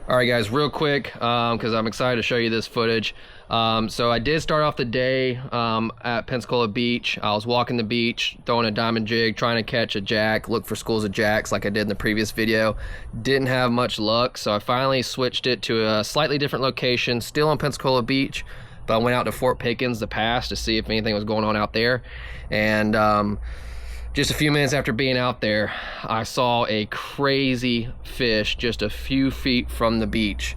All right, guys, real quick, because I'm excited to show you this footage. So I did start off the day at Pensacola Beach. I was walking the beach, throwing a diamond jig, trying to catch a jack, look for schools of jacks like I did in the previous video. Didn't have much luck, so I finally switched it to a slightly different location, still on Pensacola Beach, but I went out to Fort Pickens, the pass, to see if anything was going on out there. And just a few minutes after being out there, I saw a crazy fish just a few feet from the beach.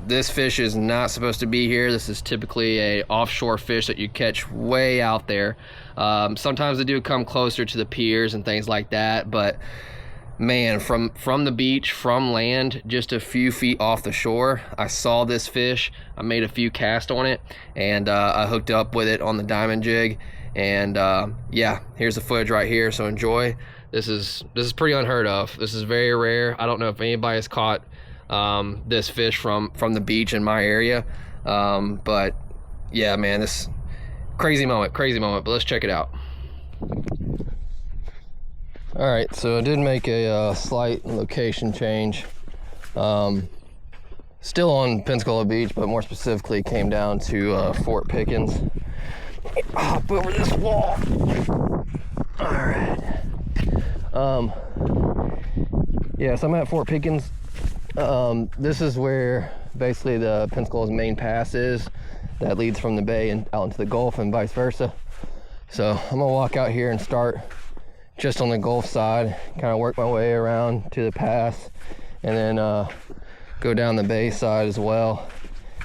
This fish is not supposed to be here. This is typically a offshore fish that you catch way out there. Sometimes they do come closer to the piers and things like that, but man, from the beach, from land, just a few feet off the shore, I saw this fish. I made a few casts on it, and I hooked up with it on the diamond jig. And yeah, here's the footage right here, so enjoy. This is pretty unheard of. This is very rare. I don't know if anybody has caught this fish from the beach in my area, but yeah, man, this crazy moment, but let's check it out. All right, so I did make a slight location change. Still on Pensacola Beach, but more specifically came down to Fort Pickens. Hop over this wall. All right. Yeah, so I'm at Fort Pickens. This is where basically the Pensacola's main pass is, that leads from the bay and out into the Gulf and vice versa. So I'm gonna walk out here and start just on the Gulf side, kind of work my way around to the pass, and then go down the bay side as well,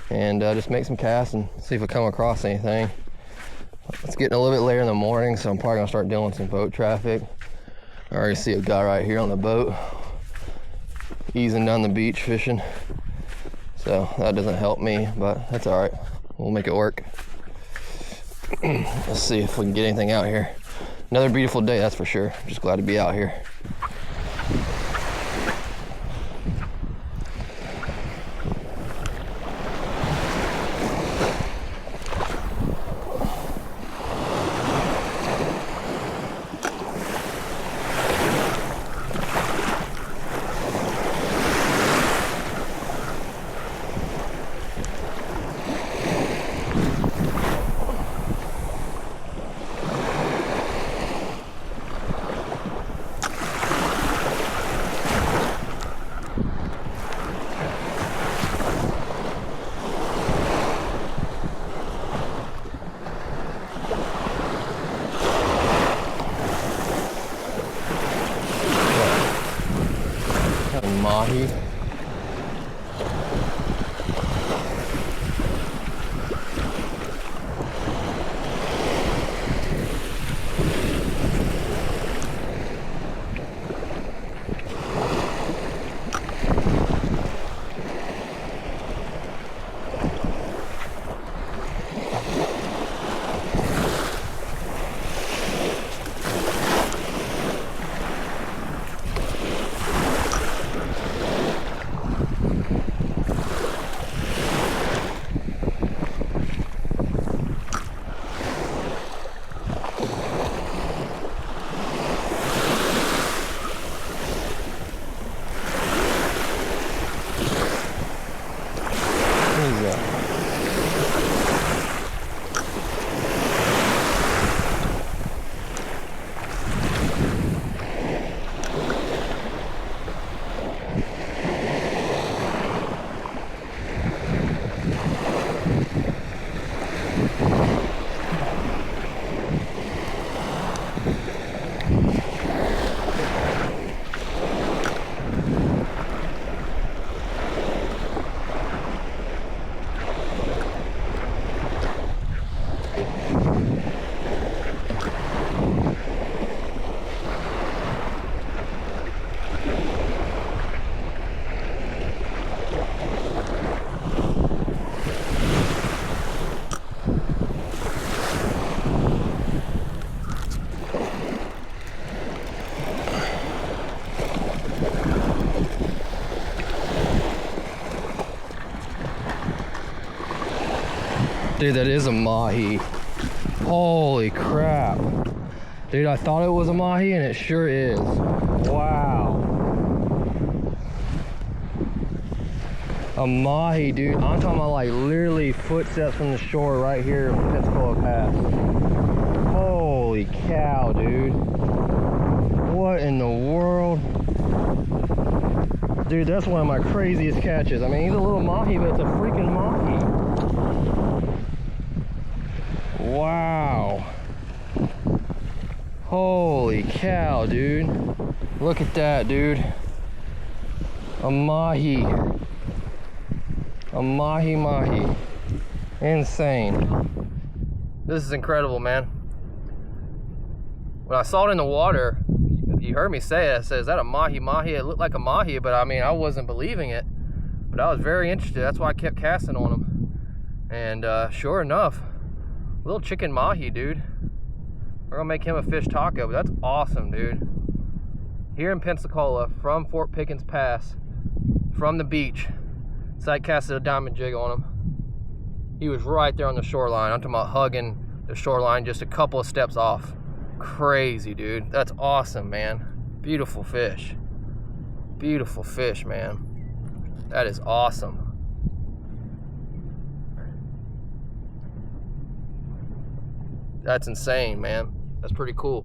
and just make some casts and see if I come across anything. It's getting a little bit later in the morning, so I'm probably gonna start dealing with some boat traffic. I already see a guy right here on the boat easing down the beach fishing, so that doesn't help me, but that's all right. We'll make it work. Let's see if we can get anything out here. Another beautiful day, that's for sure. Just glad to be out here. Mahi. Dude, that is a Mahi. Holy crap. Dude, I thought it was a Mahi and it sure is. Wow. A mahi, dude. I'm talking about like literally footsteps from the shore right here in Pensacola Pass. Holy cow, dude. What in the world? Dude, that's one of my craziest catches. I mean, he's a little mahi, but it's a freaking mahi. Wow. Holy cow, dude. Look at that, dude. A mahi. A mahi mahi. Insane. This is incredible, man. When I saw it in the water, you heard me say it. I said, is that a mahi mahi? It looked like a mahi, but I mean, I wasn't believing it. But I was very interested. That's why I kept casting on them. And sure enough, little chicken mahi, dude. We're gonna make him a fish taco, but that's awesome, dude. Here in Pensacola, from Fort Pickens Pass, from the beach, sight casted a diamond jig on him. He was right there on the shoreline. I'm talking about hugging the shoreline, just a couple of steps off. Crazy, dude. That's awesome, man. Beautiful fish. Beautiful fish, man. That is awesome. That's insane, man. That's pretty cool.